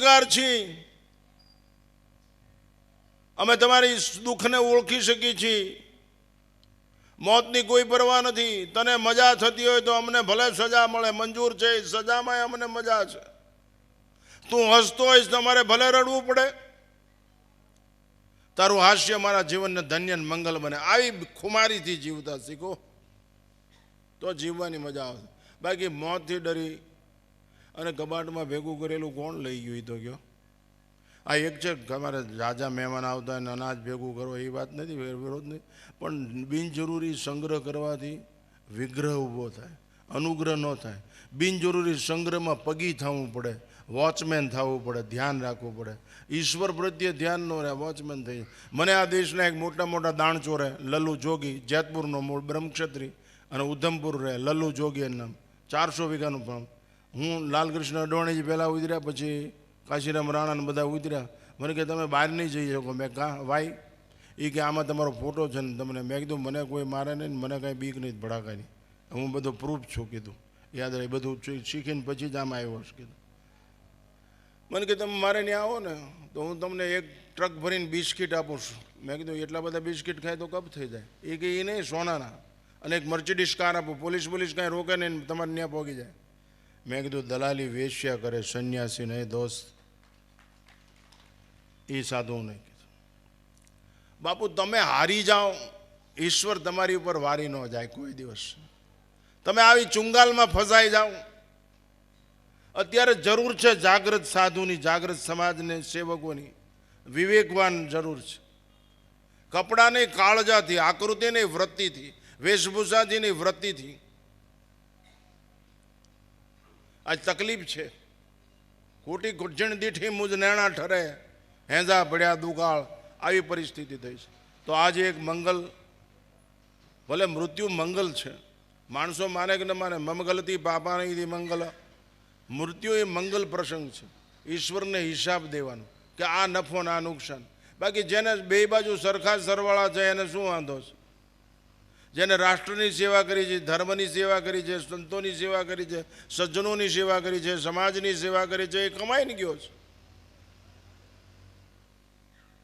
મામલતગાર છીએ, અમે તમારી દુઃખને ઓળખી શકીએ છીએ. મોતની કોઈ પરવા નથી. તને મજા થતી હોય તો અમને ભલે સજા મળે, મંજૂર છે. સજામાં અમને મજા છે. તું હસતો હોઈશ તો અમારે ભલે રડવું પડે. તારું હાસ્ય મારા જીવનને ધન્ય મંગલ બને. આવી ખુમારીથી જીવતા શીખો તો જીવવાની મજા આવશે. બાકી મોતથી ડરી અને કબાટમાં ભેગું કરેલું કોણ લઈ ગયું? તો કયો આ એક છે તમારે રાજા મહેમાન આવતા હોય અનાજ ભેગું કરો, એ વાત નથી, વિરોધ નહીં. પણ બિનજરૂરી સંગ્રહ કરવાથી વિગ્રહ ઊભો થાય, અનુગ્રહ ન થાય. બિનજરૂરી સંગ્રહમાં પગી થવું પડે, વોચમેન થવું પડે, ધ્યાન રાખવું પડે. ઈશ્વર પ્રત્યે ધ્યાન ન રહે, વોચમેન થઈ. મને આ દેશના એક મોટા મોટા દાણચોરે લલ્લુ જોગી, જેતપુરનો મૂળ બ્રહ્મક્ષત્રી અને ઉધમપુર રહે, લલ્લુ જોગી એનું નામ, 400 વીઘાનું ફાર્મ. હું લાલકૃષ્ણ અડવાણીજી પહેલાં ઉતર્યા, પછી કાશીરામ રાણાને બધા ઉતર્યા. મને કે તમે બહાર નહીં જઈ શકો. મેં કાં વાય? એ કે આમાં તમારો ફોટો છે ને તમને. મેં કીધું મને કોઈ મારે નહીં, મને કાંઈ બીક નહીં, ભડાકાની. હું બધું પ્રૂફ છું કીધું. યાદ રહે, બધું શીખીને પછી જ આમાં આવ્યો છે કીધું. મને કે તમે મારે ત્યાં આવો ને તો હું તમને એક ટ્રક ભરીને બિસ્કિટ આપું છું. મેં કીધું એટલા બધા બિસ્કિટ ખાય તો કબ થઈ જાય? એ કે એ નહીં, સોનાના. અને એક મર્સિડીઝ કાર આપું, પોલીસ કાંઈ રોકે નહીં, તમારે ત્યાં પહોંચી જાય. મેં કીધું દલાલી વેશ્યા કરે, સંન્યાસી નહીં દોસ્ત, એ સાધુ નહીં. કીધું બાપુ તમે હારી જાઓ, ઈશ્વર તમારી ઉપર વારી ન જાય કોઈ દિવસ. તમે આવી ચુંગાલમાં ફસાઈ જાઓ. અત્યારે જરૂર છે જાગૃત સાધુની, જાગૃત સમાજને, સેવકોની, વિવેકવાન જરૂર છે. કપડાની કાળજાથી, આકૃતિની વૃત્તિથી, વેશભૂષાજીની વૃત્તિથી આજ તકલીફ છે. ખોટી ગુજણ દીઠી મુજ નેણા ઠરે, હેંજા પડ્યા દુકાળ, આવી પરિસ્થિતિ થઈ છે. તો આજે એક મંગલ, ભલે મૃત્યુ મંગલ છે, માણસો માને કે ન માને, મંગલથી પાપાની મંગલ, મૃત્યુ એ મંગલ પ્રસંગ છે. ઈશ્વરને હિસાબ દેવાનો કે આ નફો ને આ નુકસાન. બાકી જેને બે બાજુ સરખા સરવાળા છે એને શું વાંધો છે? જેને રાષ્ટ્રની સેવા કરી છે, ધર્મની સેવા કરી છે, સંતોની સેવા કરી છે, સજ્જનોની સેવા કરી છે, સમાજની સેવા કરી છે, એ કમાઈને ગયો છે.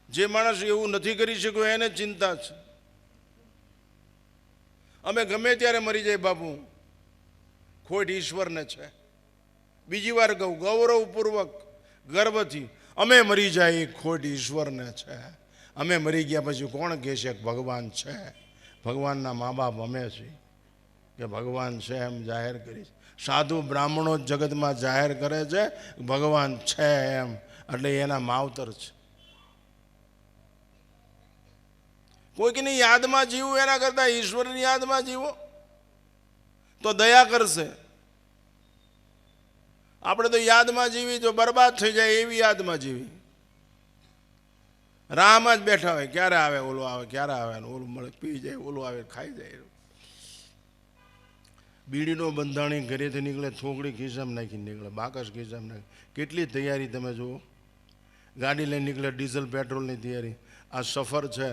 જે માણસ એવું નથી કરી શક્યો એને ચિંતા છે. અમે ગમે ત્યારે મરી જાય બાપુ, ખોટ ઈશ્વરને છે. બીજી વાર કહું, ગૌરવપૂર્વક, ગર્વથી, અમે મરી જાય એ ખોટ ઈશ્વરને છે. અમે મરી ગયા પછી કોણ કહેશે કે ભગવાન છે? ભગવાનના મા બાપ અમે છીએ કે ભગવાન છે એમ જાહેર કરી. સાધુ બ્રાહ્મણો જગતમાં જાહેર કરે છે ભગવાન છે એમ, એટલે એના માવતર છે. કોઈકની યાદમાં જીવું એના કરતાં ઈશ્વરની યાદમાં જીવો તો દયા કરશે. આપણે તો યાદમાં જીવી તો બરબાદ થઈ જાય એવી યાદમાં જીવી. રાહમાં જ બેઠા હોય, ક્યારે આવે ઓલો આવે, ક્યારે આવે, ઓલું મળે પી જાય, ઓલું આવે ખાઈ જાય. બીડીનો બંધાણી ઘરેથી નીકળે, થોકડી ખિસ્સામાં નાખીને નીકળે, બાકસ ખિસ્સામાં નાખી. કેટલી તૈયારી તમે જુઓ. ગાડી લઈને નીકળે, ડીઝલ પેટ્રોલની તૈયારી. આ સફર છે.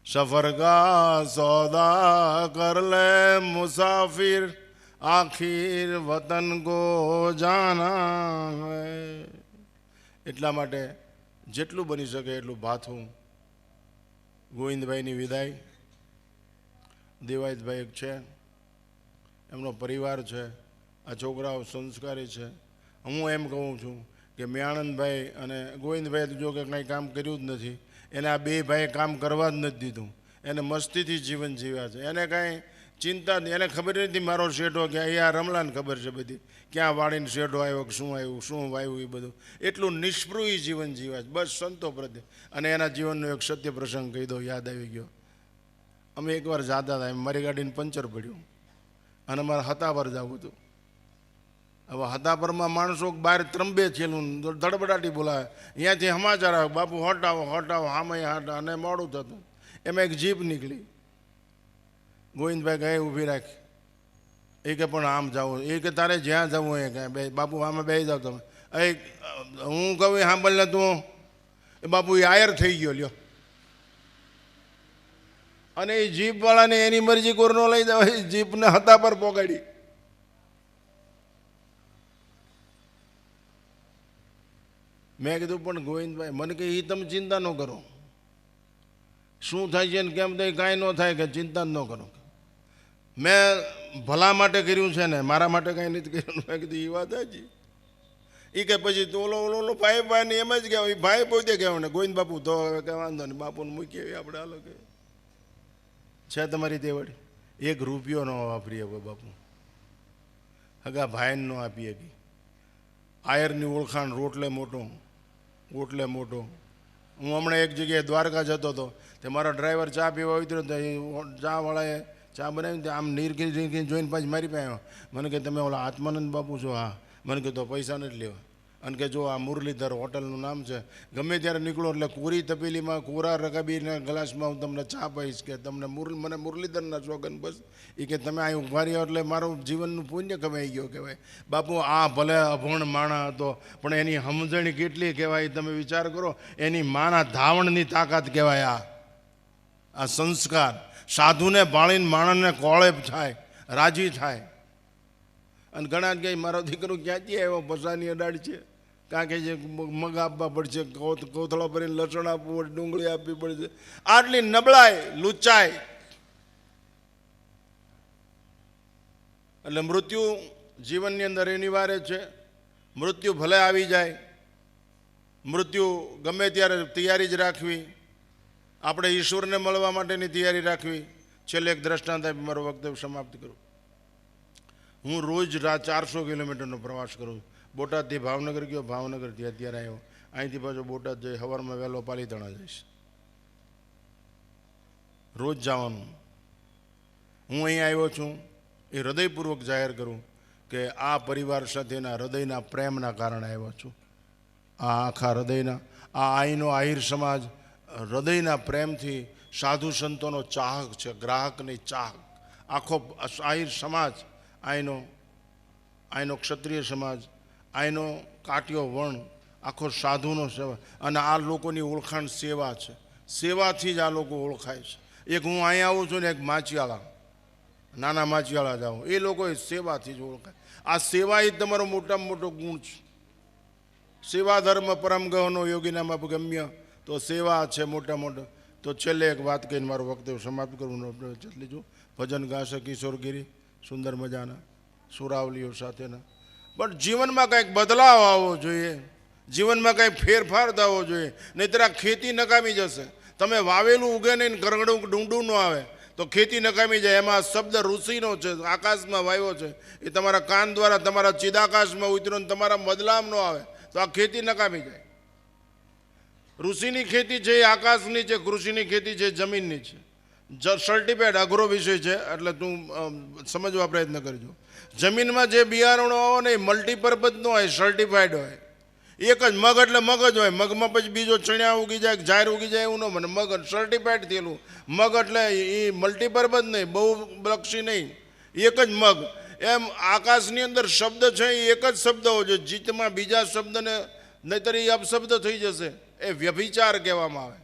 સફર કા સોદા કર લે મુસાફિર, આખિર વતન કો જાના હૈ. એટલા માટે જેટલું બની શકે એટલું ભાથું. ગોવિંદભાઈની વિદાય, દેવાયતભાઈ એક છે, એમનો પરિવાર છે, આ છોકરાઓ સંસ્કારી છે. હું એમ કહું છું કે મેયાણંદભાઈ અને ગોવિંદભાઈ જો કે કંઈ કામ કર્યું જ નથી, એને આ બે ભાઈએ કામ કરવા જ નથી દીધું. એને મસ્તીથી જીવન જીવ્યા છે. એને કાંઈ ચિંતા નહીં. એને ખબર નથી મારો શેઠો ક્યાં, એ આ રમલાને ખબર છે બધી, ક્યાં વાળીને શેઠો આવ્યો, શું આવ્યું, શું વાવ્યું, એ બધું. એટલું નિષ્પૃહી જીવન જીવ્યા છે બસ સંતો પ્રત્યે. અને એના જીવનનો એક સત્ય પ્રસંગ કહી દો, યાદ આવી ગયો. અમે એકવાર જતા હતા, મારી ગાડીને પંચર પડ્યું અને અમારે હતાપર જવું હતું. હવે હતાપરમાં માણસો બહાર ત્રંબે છેલું ધડબડાટી બોલાવે, અહીંયાથી સમાચાર આવે, બાપુ હટાવો હટાવો, હામય હટા, અને મોડું થતું. એમાં એક જીપ નીકળી. ગોવિંદભાઈ કહે ઊભી રાખી. એ કે પણ આમ જવું, એ કે તારે જ્યાં જવું એ કહે બે બાપુ આમાં બે જાવ તમે. એ હું કહું એ સાંભળ ને તું, એ બાપુ એ આયર થઈ ગયો લ્યો. અને એ જીપવાળાને એની મરજી કોરનો લઈ જવાય, જીપને હતા પર પોગાડી. મેં કીધું પણ ગોવિંદભાઈ મને કે એ તમે ચિંતા ન કરો, શું થાય છે ને કેમ થાય કાંઈ ન થાય, કે ચિંતા જ ન કરો. મેં ભલા માટે કર્યું છે ને મારા માટે કાંઈ નથી કર્યું. મેં કીધું એ વાત સાચી. એ કે પછી તો ઓલો ભાઈ ભાઈને એમ જ કહેવાય, ભાઈ પોતે કહેવાય ને ગોવિંદ બાપુ તો હવે કંઈ વાંધો નહીં, બાપુને મૂકી આવી આપણે હાલો કે છે તમારી તેવડ. 1 રૂપિયો ન વાપરીએ હવે બાપુ, હગા ભાઈને ન આપીએ કે આયરની ઓળખાણ રોટલે મોટો ગોટલે મોટો. હું હમણાં એક જગ્યાએ દ્વારકા જતો હતો, તે મારો ડ્રાઈવર ચા પીવા ઉતર્યો તો એ ચાવાળાએ ચા બનાવી તે આમ નીરખી જોઈને પાછી મારી પાસે આવ્યો. મને કે તમે ઓલા આત્માનંદ બાપુ છો? હા. મને કે તો પૈસા નથી લેવા. અને કે જો આ મુરલીધર હોટલનું નામ છે, ગમે ત્યારે નીકળો એટલે કોરી તપેલીમાં કોરા રકાબીના ગ્લાસમાં હું તમને ચા પીશ, કે તમને મને મુરલીધરના શોખન બસ. એ કે તમે અહીં ઉભા રહ્યો એટલે મારું જીવનનું પુણ્ય કમાઈ ગયો કહેવાય. બાપુ આ ભલે અભણ માણા હતો પણ એની સમજણી કેટલી કહેવાય તમે વિચાર કરો. એની માના ધાવણની તાકાત કહેવાય. આ સંસ્કાર સાધુને ભાળીને માણસને કોળે થાય, રાજી થાય. અને ઘણા કહે મારો દીકરો ક્યાંથી આવ્યો, ભસાની અડાડ છે, કારણ કે જે મગ આપવા પડશે, કોથળા ભરીને લસણ આપવું પડે, ડુંગળી આપવી પડશે. આટલી નબળાઈ લુચ્ચાઈ. એટલે મૃત્યુ જીવનની અંદર અનિવાર્ય છે. મૃત્યુ ભલે આવી જાય, મૃત્યુ ગમે ત્યારે તૈયારી જ રાખવી, આપણે ઈશ્વરને મળવા માટેની તૈયારી રાખવી. છેલ્લે એક દ્રષ્ટાંત આપી મારો વક્તવ્ય સમાપ્ત કરું. હું રોજ 400 કિલોમીટરનો પ્રવાસ કરું. બોટાદથી ભાવનગર ગયો, ભાવનગરથી અત્યારે આવ્યો, અહીંથી પાછો બોટાદ જઈ સવારમાં વહેલો પાલીતાણા જઈશ. રોજ જવાનું. હું અહીં આવ્યો છું એ હૃદયપૂર્વક જાહેર કરું કે આ પરિવાર સાથેના હૃદયના પ્રેમના કારણે આવ્યો છું. આ આખા હૃદયના આ અહીંનો આહિર સમાજ હૃદયના પ્રેમથી સાધુ સંતોનો ચાહક છે, ગ્રાહકની ચાહક. આખો આહિર સમાજ, અહીંનો ક્ષત્રિય સમાજ, અહીંનો કાટિયો વણ, આખો સાધુનો સેવા. અને આ લોકોની ઓળખાણ સેવા છે. સેવાથી જ આ લોકો ઓળખાય છે. એક હું અહીંયા આવું છું ને એક માચિયાળા, નાના માચિયાળા જાઉં, એ લોકો સેવાથી જ ઓળખાય. આ સેવા એ તમારો મોટામાં મોટો ગુણ છે. સેવા ધર્મ પરમ ગહનો યોગીનામાં ગમ્ય, તો સેવા છે મોટા મોટો. તો છેલ્લે એક વાત કહીને મારું વક્તવ્ય સમાપ્ત કરવું લીધું. ભજન ગાશે કિશોરગીરી સુંદર મજાના સુરાવલીઓ સાથેના. પણ જીવનમાં કંઈક બદલાવ આવવો જોઈએ, જીવનમાં કંઈક ફેરફાર થવો જોઈએ, નહીંતર આ ખેતી નકામી જશે. તમે વાવેલું ઉગે નહીં, કરગડું ડુંડું ન આવે તો ખેતી નકામી જાય. એમાં શબ્દ ઋષિનો છે, આકાશમાં વાવ્યો છે, એ તમારા કાન દ્વારા તમારા ચિદાકાશમાં ઉતર્યો, તમારા બદલાવ ન આવે તો આ ખેતી નકામી જાય. ઋષિની ખેતી છે એ આકાશની છે, કૃષિની ખેતી છે જમીનની છે. સર્ટિફાઈડ અઘરો વિષય છે એટલે તું સમજવા પ્રયત્ન કરજો. જમીનમાં જે બિયારણો આવે ને એ મલ્ટીપર્પઝ ન હોય, સર્ટિફાઈડ હોય. એક જ મગ એટલે મગ જ હોય, મગમાં પછી બીજો ચણ્યા ઉગી જાય, ઝાર ઉગી જાય એવું ન બને. મગ સર્ટિફાઈડ થયેલું મગ એટલે એ મલ્ટીપર્પઝ નહીં, બહુલક્ષી નહીં, એક જ મગ. એમ આકાશની અંદર શબ્દ છે એ એક જ શબ્દ હોય છે. જીતમાં બીજા શબ્દને નહીતર એ અપશબ્દ થઈ જશે, એ વ્યભિચાર કહેવામાં આવે.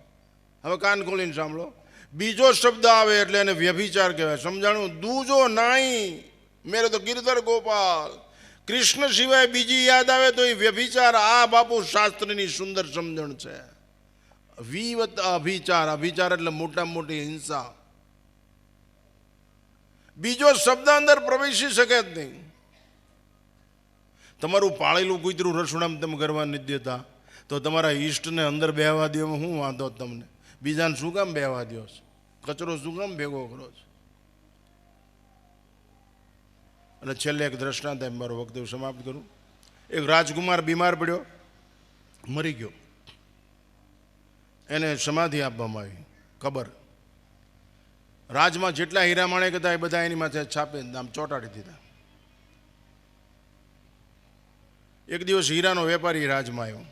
હવે કાન ખોલીને સાંભળો, બીજો શબ્દ આવે એટલે એને વ્યભિચાર કહેવાય. સમજાણું? દૂજો નાઈ મેરે તો ગિરધર ગોપાલ, કૃષ્ણ સિવાય બીજી યાદ આવે તો એ વ્યભિચાર. આ બાપુ શાસ્ત્રની સુંદર સમજણ છે. વિવત અભિચાર, અભિચાર એટલે મોટામાં મોટી હિંસા. બીજો શબ્દ અંદર પ્રવેશી શકે જ નહીં. તમારું પાળેલું કૂતરું રસોડામાં તમે કરવા નથી દેતા તો તમારા ઈષ્ટને અંદર બેહવા દેવામાં શું વાંધો તમને? બીજાને શું કામ બેહવા દો છો? કચરો શું કામ ભેગો કરો છો? અને છેલ્લે એક દ્રષ્ટાંત મારું વક્તવ્ય સમાપ્ત કરું. એક રાજકુમાર બીમાર પડ્યો, મરી ગયો. એને સમાધિ આપવામાં આવી, કબર. રાજમાં જેટલા હીરા માણેક હતા એ બધા એની માથે છાપે આમ ચોંટાડી દીધા. એક દિવસ હીરાનો વેપારી રાજમાં આવ્યો.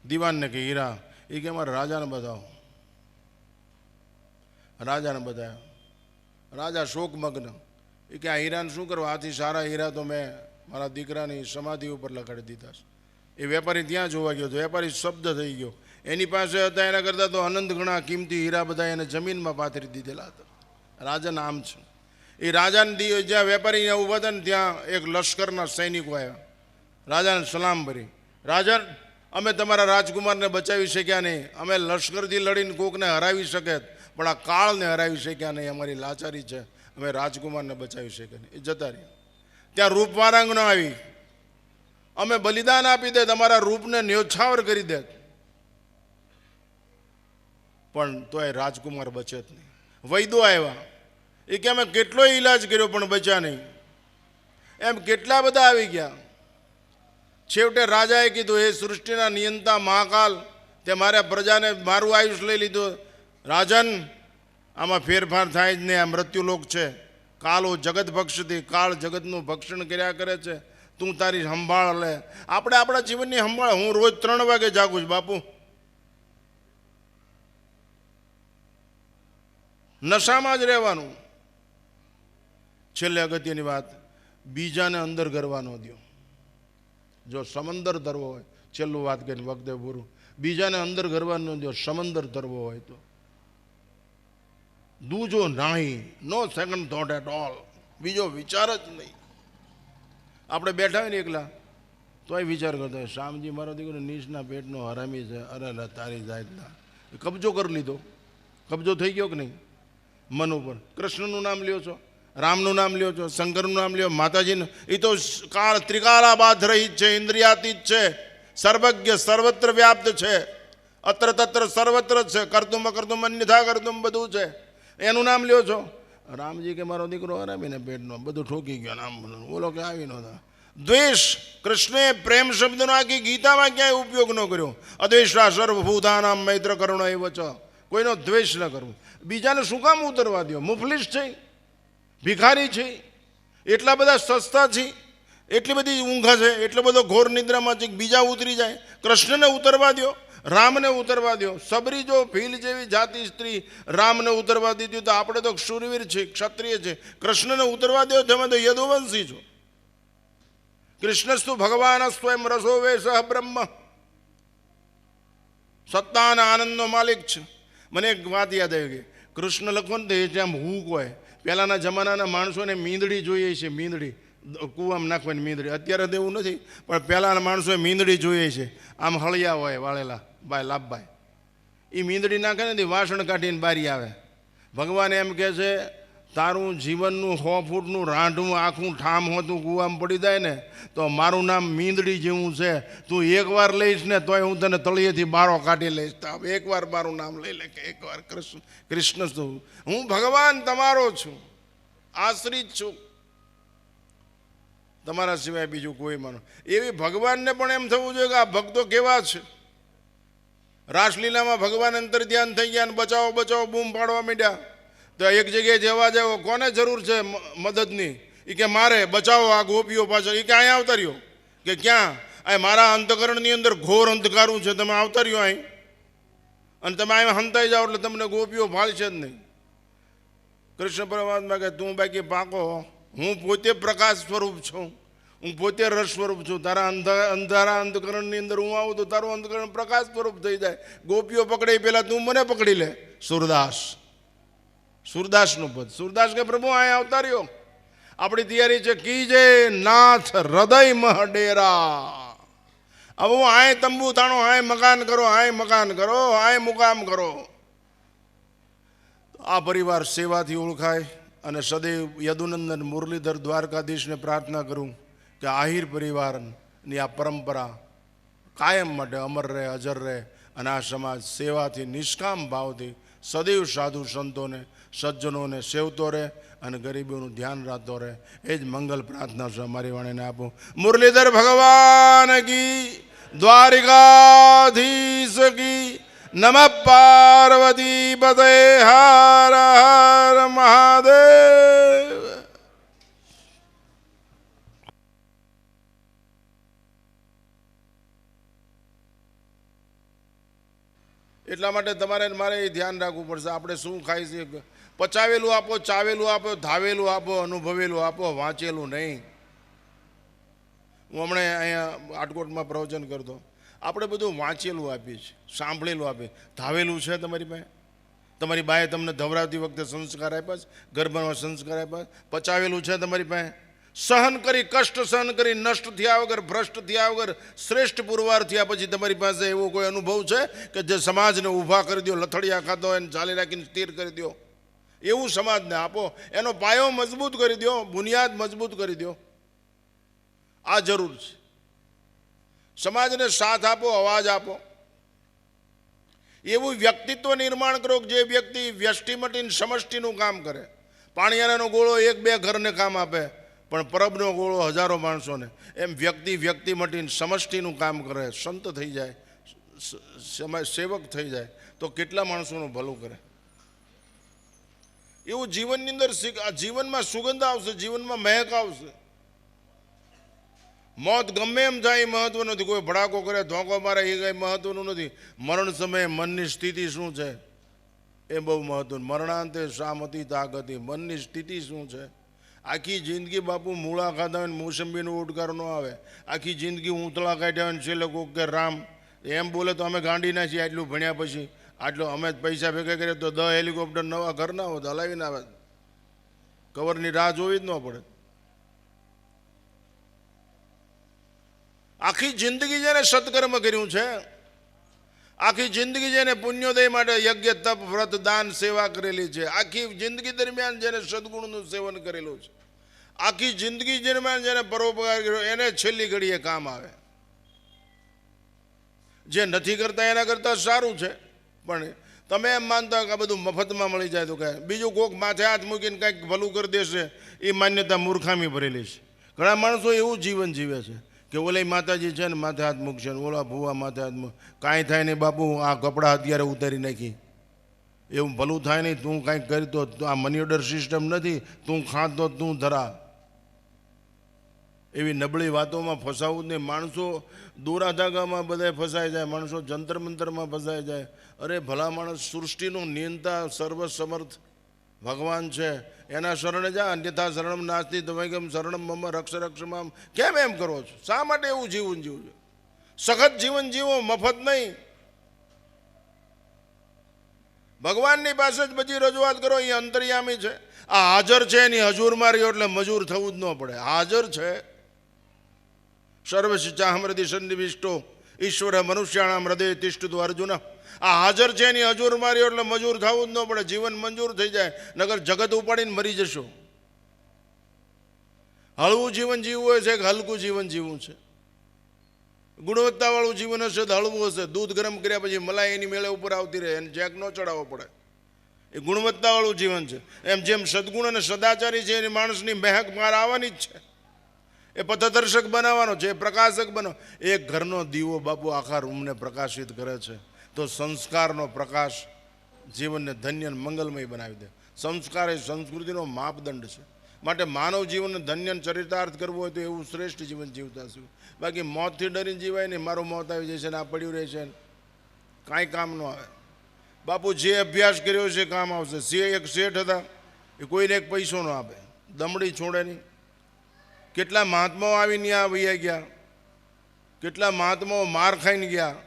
દીવાનને કે હીરા, એ કે મારે રાજાને બતાવો. રાજાને બતાવ્યો. રાજા શોકમગ્ન. એ કે આ હીરાને શું કરવા? આથી સારા હીરા તો મેં મારા દીકરાની સમાધિ ઉપર લગાડી દીધા છે. એ વેપારી ત્યાં જોવા ગયો તો વેપારી શબ્દ થઈ ગયો. એની પાસે હતા એના કરતાં તો અનંત ગણા કિંમતી હીરા બધા એને જમીનમાં પાથરી દીધેલા હતા. રાજાના આમ છે. એ રાજાને જ્યાં વેપારી ઊભા હતા ને ત્યાં એક લશ્કરના સૈનિકો આવ્યા. રાજાને સલામ ભરી. રાજન, અમે તમારા રાજકુમારને બચાવી શક્યા નહીં, અમે લશ્કરથી લડીને કોકને હરાવી શકે, પણ આ કાળને હરાવી શક્યા નહીં, અમારી લાચારી છે, અમે રાજકુમારને બચાવી શક્યા નહીં. એ જતા રહ્યા. ત્યાં રૂપવારાંગણો આવી, અમે બલિદાન આપી દે, તમારા રૂપને ન્યોછાવર કરી દે, પણ તોય રાજકુમાર બચે જ નહીં. વૈદો આવ્યા, એ કે અમે કેટલો ઈલાજ કર્યો પણ બચ્યા નહીં. એમ કેટલા બધા આવી ગયા. છેવટે રાજાએ કીધું, એ સૃષ્ટિના નિયંતા મહાકાલ, તે મારા પ્રજાને મારું આયુષ લઈ લીધું. રાજન, આમાં ફેરફાર થાય જ નહીં, આ મૃત્યુલોક છે. કાલો જગત ભક્ષથી, કાળ જગતનું ભક્ષણ કર્યા કરે છે. તું તારી સંભાળ લે. આપણે આપણા જીવનની સંભાળ. હું રોજ 3 વાગે જાગું છું બાપુ. નશામાં જ રહેવાનું. છેલ્લે અગત્યની વાત, બીજાને અંદર ગરવા ન દો. જો સમંદર ધરવો હોય, છેલ્લું વાત કરીને વખતે પૂરું, બીજાને અંદર ગરવા ન દો. સમંદર ધરવો હોય તો દૂજો નહીં, નો સેકન્ડ થોટ એટ ઓલ, બીજો વિચાર જ નહીં. આપણે બેઠા હોય ને એકલા, તોય વિચાર કરતો હોય, શામજી મારો દીકરો નીચના પેટનો હરામી છે, અરે તારી જાતના. કબજો કરી લીધો. કબજો થઈ ગયો કે નહીં મન ઉપર? કૃષ્ણનું નામ લ્યો છો, રામનું નામ લ્યો છો, શંકરનું નામ લ્યો, માતાજીનું. એ તો કાળ ત્રિકાલાબાધ રહિત છે, ઇન્દ્રિયાતીત છે, સર્વજ્ઞ, સર્વત્ર વ્યાપ્ત છે, અત્ર તત્ર સર્વત્ર છે, કરતુમ અકર્તુમ અન્યથા કરતુમ બધું છે. એનું નામ લ્યો છો. રામજી કે મારો દીકરો હરામીને પેટનો, બધું ઠોકી ગયો નામ બોલો કે આવી નહોતા. દ્વેષ, કૃષ્ણે પ્રેમ શબ્દનો આખી ગીતામાં ક્યાંય ઉપયોગ ન કર્યો. અદ્વેષા સર્વભૂતાનામ મૈત્ર કરુણ એવ ચ. કોઈનો દ્વેષ ન કરવો. બીજાને શું કામ ઉતરવા દો? મુફલિસ છે, ભિખારી છે, એટલા બધા સસ્તા છે, એટલી બધી ઊંઘ છે, એટલો બધો ઘોર નિદ્રામાં છે, બીજા ઉતરી જાય. કૃષ્ણને ઉતરવા દો, રામને ઉતરવા દો. સબરી જો ભીલ જેવી જાતિ સ્ત્રી રામને ઉતરવા દીધી તો આપણે તો શૂરવીર છે, ક્ષત્રિય છે. કૃષ્ણને ઉતરવા દો, તમે તો યદુવંશી છો. કૃષ્ણસ્તુ ભગવાન સ્વયં રસો વે સહ બ્રહ્મ, સત્તાના આનંદનો માલિક છે. મને એક વાત યાદ આવી ગઈ. કૃષ્ણ લખો ને તો એ જેમ હૂક હોય. પહેલાંના જમાનાના માણસોને મીંદડી જોઈએ છે, મીંદડી કૂવામાં નાખવાની મીંદડી. અત્યારે તો એવું નથી, પણ પહેલાંના માણસોએ મીંદડી જોઈએ છે. આમ હળિયા હોય વાળેલા, ભાઈ લાભભાઈ, એ મીંદડી નાખે ને વાસણ કાઢીને બારી આવે. ભગવાન એમ કહે છે, તારું જીવનનું 100 ફૂટનું રાંઢું આખું ઠામ હોતું કૂવામાં પડી જાય ને તો મારું નામ મીંદડી જેવું છે. તું એકવાર લઈશ ને તોય હું તને તળિયેથી બારો કાઢી લઈશ. એકવાર મારું નામ લઈ લે કે એકવાર કૃષ્ણ છું, હું ભગવાન તમારો છું, આશ્રિત છું, તમારા સિવાય બીજું કોઈ માનો. એવી ભગવાનને પણ એમ થવું જોઈએ કે આ ભક્તો કેવા છે. રાસલીલામાં ભગવાન અંતર ધ્યાન થઈ ગયા અને બચાવો બચાવો બૂમ પાડવા માંડ્યા. તો એક જગ્યાએ જવા જાવ, કોને જરૂર છે મદદની? એ કે મારે બચાવો આ ગોપીઓ પાછળ. એ કે અહીંયા આવતા રહ્યો. કે ક્યાં? આ મારા અંતકરણની અંદર ઘોર અંધકારું છે, તમે આવતા રહ્યો અહીં, અને તમે અહીં હંતાઈ જાઓ એટલે તમને ગોપીઓ ભાળશે જ નહીં. કૃષ્ણ પરમાત્મા કે તું બાકી પાકો, હું પોતે પ્રકાશ સ્વરૂપ છું, હું પોતે રસ સ્વરૂપ છું. તારા અંધારા અંધકરણની અંદર હું આવું તો તારું અંધકરણ પ્રકાશ સ્વરૂપ થઈ જાય. ગોપીઓ પકડે પહેલાં તું મને પકડી લે. સુરદાસ, સુરદાસનું પદ. સુરદાસ કે પ્રભુ અહીં આવતા રહ્યો. આપણી તૈયારી છે કીજે નાથ હૃદય મહડેરા. હવે હું આય તંબુ તાણો, આય મકાન કરો, આય મકાન કરો, આય મુકામ કરો. આ પરિવાર સેવાથી ઓળખાય. અને સદૈવ યદુનંદન મુરલીધર દ્વારકાધીશને પ્રાર્થના કરું કે આહિર પરિવારની આ પરંપરા કાયમ માટે અમર રહે, અજર રહે. અને આ સમાજ સેવાથી, નિષ્કામ ભાવથી સદૈવ સાધુ સંતોને, સજ્જનોને સેવતો રહે અને ગરીબોનું ધ્યાન રાખતો રહે. એ જ મંગલ પ્રાર્થના છે અમારી વાણીને આપું. મુરલીધર ભગવાન કી, દ્વારિકાધીશ કી. નમઃ પાર્વતી પતે. હર હર મહાદેવ. એટલા માટે તમારે મારે એ ધ્યાન રાખવું પડશે. આપણે શું ખાઈ છીએ? પચાવેલું આપો, ચાવેલું આપો, ધાવેલું આપો, અનુભવેલું આપો, વાંચેલું નહીં. હું હમણાં અહીંયા આટકોટમાં પ્રવચન કરતો. આપણે બધું વાંચેલું આપીએ છીએ, સાંભળેલું આપીએ. ધાવેલું છે તમારી પાસે? તમારી બાએ તમને ધવરાવતી વખતે સંસ્કાર આપ્યા છે, ગર્ભમાં સંસ્કાર આપ્યા? પચાવેલું છે તમારી પાસે? સહન કરી, કષ્ટ સહન કરી, નષ્ટ થયા વગર, ભ્રષ્ટ થયા વગર, શ્રેષ્ઠ પુરવાર થયા પછી તમારી પાસે એવો કોઈ અનુભવ છે કે જે સમાજને ઊભા કરી દો, લથડિયા ખાધો એને ચાલી રાખીને સ્થિર કરી દો? એવું સમાજને આપો, એનો પાયો મજબૂત કરી દો, બુનિયાદ મજબૂત કરી દો. આ જરૂર છે. સમાજને સાથ આપો, અવાજ આપો. એવું વ્યક્તિત્વ નિર્માણ કરો કે જે વ્યક્તિ વ્યષ્ટિ મટીને સમષ્ટિનું કામ કરે. પાણીયાનો ગોળો એક બે ઘરને કામ આપે, પણ પરબનો ગોળો હજારો માણસોને. એમ વ્યક્તિ મટીને સમષ્ટિનું કામ કરે, સંત થઈ જાય, સમાજ સેવક થઈ જાય તો કેટલા માણસોનું ભલું કરે. એવું જીવનની અંદર જીવનમાં સુગંધ આવશે, જીવનમાં મહેક આવશે. મોત ગમે એમ જાય એ મહત્વ નથી. કોઈ ભડાકો કરે, ધોકો મારે, એ કંઈ મહત્વનું નથી. મરણ સમયે મનની સ્થિતિ શું છે એ બહુ મહત્વનું. મરણાંતે શામતી તાકતી, મનની સ્થિતિ શું છે. આખી જિંદગી બાપુ મૂળા ખાધા હોય ને મોસંબીનો ઉડકાર ન આવે. આખી જિંદગી ઊંતળા કાઢ્યા હોય ને છેલ્લે કોક કે રામ એમ બોલે તો અમે ગાંડી ના છીએ. આટલું ભણ્યા પછી આટલો અમે પૈસા ભેગા કરીએ તો 10 હેલિકોપ્ટર નવા ઘર ના હોત, હલાવીને આવે, કવરની રાહ જોવી જ ન પડે. આખી જિંદગી જેને સત્કર્મ કર્યું છે, આખી જિંદગી જેને પુણ્યોદય માટે યજ્ઞ તપ વ્રત દાન સેવા કરેલી છે, આખી જિંદગી દરમિયાન જેને સદગુણનું સેવન કરેલું છે, આખી જિંદગી દરમિયાન જેને પરોપકાર કર્યો, એને છેલ્લી ઘડીએ કામ આવે. જે નથી કરતા એના કરતાં સારું છે. પણ તમે એમ માનતા કે આ બધું મફતમાં મળી જાય તો કહે બીજું કોક માથે હાથ મૂકીને કંઈક ભલું કરી દેશે, એ માન્યતા મૂર્ખામી ભરેલી છે. ઘણા માણસો એવું જીવન જીવે છે કે ઓલે માતાજી છે ને માથે હાથ મૂકશે ને ઓલા ભૂવા માથે હાથ મૂક, કાંઈ થાય નહીં બાપુ, આ કપડાં અત્યારે ઉતારી નાખી, એવું ભલું થાય નહીં. તું કાંઈક કરી તો આ મની ઓર્ડર સિસ્ટમ નથી, તું ખાત તો તું ધરા. એવી નબળી વાતોમાં ફસાવું જ નહીં. માણસો દોરા ધાગામાં બધાય ફસાઈ જાય, માણસો જંતર મંતરમાં ફસાઈ જાય. અરે ભલા માણસ સૃષ્ટિનું નિયંતા સર્વસમર્થ ભગવાન છે, એના શરણે જા. અન્યથા શરણમ નાસ્તિ તમૈકમ શરણમ મમ રક્ષ રક્ષમામ. કેમ એમ કરો છો? શા માટે એવું જીવન જીવવું છે? સખત જીવન જીવો, મફત નહીં. ભગવાનની પાસે જ બધી રજૂઆત કરો. એ અંતર્યામી છે. આ હાજર છે એની હજુર માર્યો એટલે મજૂર થવું જ ન પડે. હાજર છે. સર્વશિચાહમ હૃદય સન્નિવિષ્ટો ઈશ્વર મનુષ્યાણામ હૃદય તિષ્ઠતુ અર્જુન. આ હાજર છે એની હજુર માર્યો એટલે મજૂર થવું જ ન પડે. જીવન મંજૂર થઈ જાય, નગર જગત ઉપાડીને મરી જશો. હળવું જીવન જીવવું હોય છે કે હલકું જીવન જીવવું છે? ગુણવત્તાવાળું જીવન હશે તો હળવું હશે. દૂધ ગરમ કર્યા પછી મલાઈ એની મેળે ઉપર આવતી રહે, એને જેક ન ચડાવવો પડે. એ ગુણવત્તાવાળું જીવન છે. એમ જેમ સદગુણ અને સદાચારી છે એની માણસની મહેક બહાર આવવાની જ છે. એ પથદર્શક બનાવવાનો છે, એ પ્રકાશક બનો. એક ઘરનો દીવો બાપુ આખા રૂમને પ્રકાશિત કરે છે. તો સંસ્કારનો પ્રકાશ જીવનને ધન્ય મંગલમય બનાવી દે. સંસ્કાર એ સંસ્કૃતિનો માપદંડ છે. માટે માનવ જીવનને ધન્ય ચરિતાર્થ કરવો હોય તો એવું શ્રેષ્ઠ જીવન જીવતા છું. બાકી મોતથી ડરીને જીવાય નહીં. મારું મોત આવી જશે ને આ પડ્યું રહે છે, કાંઈ કામ ન આવે. બાપુ જે અભ્યાસ કર્યો છે કામ આવશે. એક શેઠ હતા, એ કોઈને એક પૈસો ન આપે, દમડી છોડે નહીં. કેટલા મહાત્માઓ આવીને ત્યાં વૈયા ગયા, કેટલા મહાત્માઓ માર ખાઈને ગયા.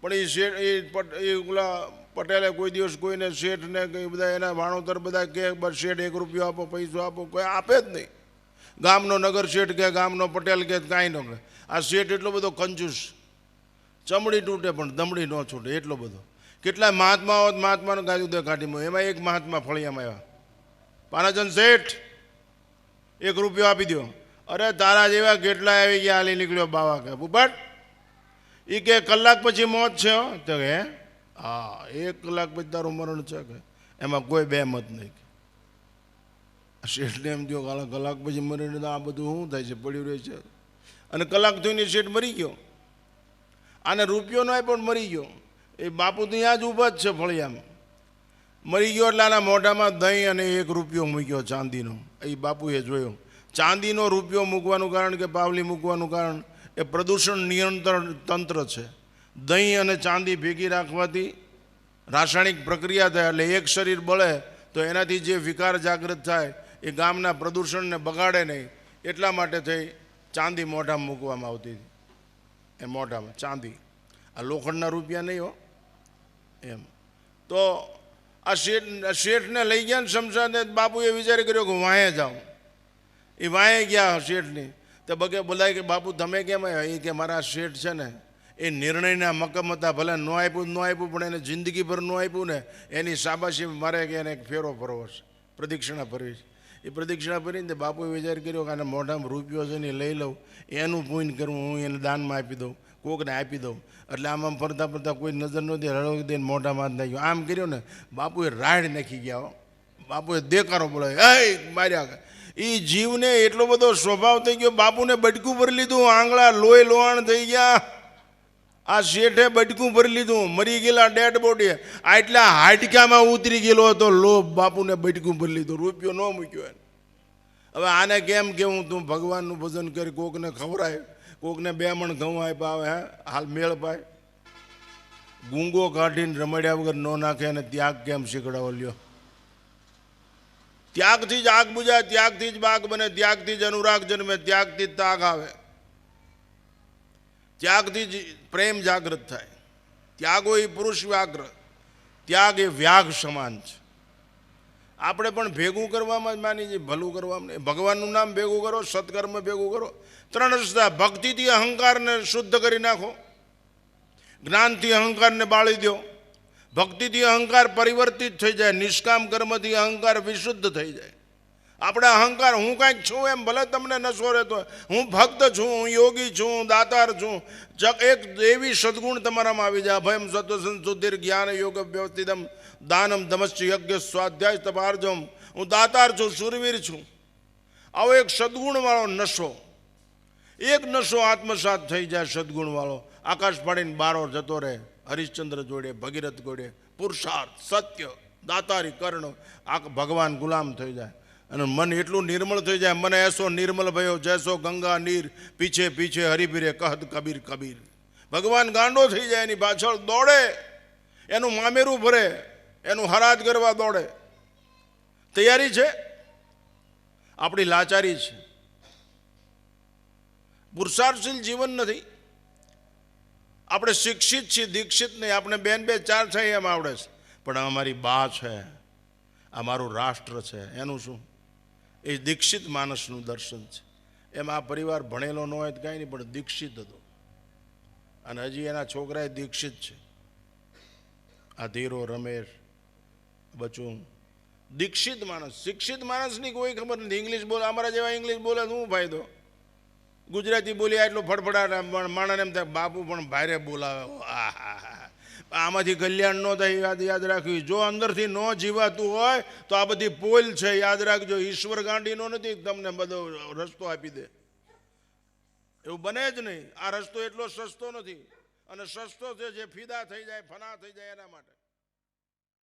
પણ એ શેઠ એ ઓલા પટેલે કોઈ દિવસ કોઈને શેઠને કંઈ બધા એના વાણોતર બધા કે બસ શેઠ 1 રૂપિયો આપો, પૈસો આપો, કોઈ આપે જ નહીં. ગામનો નગર શેઠ કે ગામનો પટેલ કે કાંઈ ન કહે. આ શેઠ એટલો બધો કંજૂસ, ચમડી તૂટે પણ દમડી ન છૂટે એટલો બધો. કેટલા મહાત્માઓ મહાત્માનું ગાજું દે કાઢીમાં. એમાં એક મહાત્મા ફળિયામાં આવ્યા, પાનાચંદ શેઠ 1 રૂપિયો આપી દો. અરે તારા જેવા કેટલા આવી ગયા, હાલી નીકળ્યો બાવા કે બટ એ કે કલાક પછી મોત છે. તો કે હા 1 કલાક પછી તારું મરણ છે કે એમાં કોઈ બે મત નહીં. શેઠને એમ થયો કલાક પછી મરીને તો આ બધું શું થાય છે, પડ્યું રહે છે. અને કલાક થઈને શેઠ મરી ગયો. આને રૂપિયો ન પણ મરી ગયો. એ બાપુ તો ત્યાં જ ઊભા જ છે ફળિયામાં. મરી ગયો એટલે આના મોઢામાં દહીં અને 1 રૂપિયો મૂક્યો ચાંદીનો. એ બાપુએ જોયો. ચાંદીનો રૂપિયો મૂકવાનું કારણ કે પાવલી મૂકવાનું કારણ એ પ્રદૂષણ નિયંત્રણ તંત્ર છે. દહીં અને ચાંદી ભેગી રાખવાથી રાસાયણિક પ્રક્રિયા થાય એટલે એક શરીર બળે તો એનાથી જે વિકાર જાગૃત થાય એ ગામના પ્રદૂષણને બગાડે નહીં. એટલા માટે થઈ ચાંદી મોઢામાં મૂકવામાં આવતી હતી. એ મોઢામાં ચાંદી, આ લોખંડના રૂપિયા નહીં હો. એમ તો આ શેઠને લઈ ગયા ને શમશાને. બાપુએ વિચાર કર્યો કે વાંહે જાઉં. એ વાંહે ગયા શેઠની તો બગે બોલાય કે બાપુ તમે કેમ આવ્યા? એ કે મારા શેઠ છે ને એ નિર્ણયના મક્કમ હતા, ભલે ન આપ્યું પણ એને જિંદગીભર ન આપ્યું ને એની શાબાશી મારે કે એને એક ફેરો ફરવો છે, પ્રદક્ષિણા ફરવી છે. એ પ્રદક્ષિણા ફરીને બાપુએ વિચાર કર્યો કે આને મોઢામાં રૂપિયો છે ને લઈ લઉં, એનું પુણ્ય કરવું, હું એને દાનમાં આપી દઉં, કોકને આપી દઉં. એટલે આમ ફરતા ફરતા કોઈ નજર નહોતી, હળવક દઈને મોઢામાં નાખ્યો. આમ કર્યો ને બાપુએ રાડ નાખી ગયા. બાપુએ દેકારો બોલાવ્યો, એ માર્યા. એ જીવને એટલો બધો સ્વભાવ થઈ ગયો, બાપુને બટકું ભરી લીધું, આંગળા લોહી લોહાણ થઈ ગયા. આ શેઠે બટકું ભરી લીધું, મરી ગયેલા ડેડ બોડી આટલા હાડકામાં ઉતરી ગયેલો હતો લોભ, બાપુને બટકું ભરી લીધું, રૂપિયો ન મૂક્યો એને. હવે આને કેમ કેવું? તું ભગવાનનું ભજન કરી, કોકને ખવડાય, કોકને 2 મણ ઘઉં આપ્યા, હવે હાલ મેળ પાય. ગુંગો કાઢીને રમડ્યા વગર ન નાખે અને ત્યાગ કેમ શીખડાવો લ્યો? ત્યાગથી જ આગ બુજાય, ત્યાગથી જ બાગ બને, ત્યાગથી જ અનુરાગ જન્મે, ત્યાગથી જ તાગ આવે, ત્યાગથી જ પ્રેમ જાગૃત થાય. ત્યાગો એ પુરુષ વ્યાઘ્ર, ત્યાગ એ વ્યાઘ સમાન છે. આપણે પણ ભેગું કરવામાં જ માની છીએ, ભલું કરવામાં નહીં. ભગવાનનું નામ ભેગું કરો, સત્કર્મ ભેગું કરો. 3 રસ્તા: ભક્તિથી અહંકારને શુદ્ધ કરી નાખો, જ્ઞાનથી અહંકારને બાળી દો, ભક્તિથી અહંકાર પરિવર્તિત થઈ જાય, નિષ્કામ કર્મથી અહંકાર વિશુદ્ધ થઈ જાય. આપણે અહંકાર હું કાંઈક છું એમ ભલે તમને નશો રહેતો હોય, હું ભક્ત છું, હું યોગી છું, હું દાતાર છું, એક એવી સદગુણ તમારામાં આવી જાય. અભયમ સત્વસંશુદ્ધિર જ્ઞાન યોગ વ્યવસ્થિતમ દાનમ દમશ્ચ યજ્ઞ સ્વાધ્યાય તપાર્જમ, હું દાતાર છું, શૂરવીર છું. આવો એક સદગુણવાળો નશો, એક નશો આત્મસાત થઈ જાય સદગુણવાળો, આકાશ પાડીને બારો જતો રહે. હરિશ્ચંદ્ર જોડે, ભગીરથ જોડે, પુરુષાર્થ, સત્ય, દાતારી, કર્ણ, આ ભગવાન ગુલામ થઈ જાય. અને મન એટલું નિર્મળ થઈ જાય, મને એસો નિર્મળ ભયો જૈસો ગંગા નીર, પીછે પીછે હરિભીરે કહત કબીર કબીર. ભગવાન ગાંડો થઈ જાય, એની પાછળ દોડે, એનું મામેરું ભરે, એનું હરાજ કરવા દોડે. તૈયારી છે? આપણી લાચારી છે. પુરુષાર્થશીલ જીવન નથી. આપણે શિક્ષિત છીએ, દીક્ષિત નહીં. આપણે 2 4 છે એમ આવડે છે, પણ અમારી બા છે, આ મારું રાષ્ટ્ર છે, એનું શું? એ દીક્ષિત માણસનું દર્શન છે. એમ આ પરિવાર ભણેલો ન હોય તો કાંઈ નહીં, પણ દીક્ષિત હતો, અને હજી એના છોકરા દીક્ષિત છે. આ ધીરો, રમેશ, બચું, દીક્ષિત માણસ. શિક્ષિત માણસની કોઈ ખબર નથી. ઇંગ્લિશ બોલે, અમારા જેવા ઇંગ્લિશ બોલે શું ફાયદો? ગુજરાતી બોલ્યા એટલો ફડફડાટ, માણસને એમ થાય બાપુ પણ ભારે બોલાવે. આમાંથી કલ્યાણ ન થાય યાદ રાખવી. જો અંદરથી ન જીવાતું હોય તો આ બધી પોલ છે, યાદ રાખજો. ઈશ્વર ગાંડીનો નથી તમને બધો રસ્તો આપી દે, એવું બને જ નહીં. આ રસ્તો એટલો સસ્તો નથી, અને સસ્તો છે જે ફિદા થઈ જાય, ફના થઈ જાય એના માટે.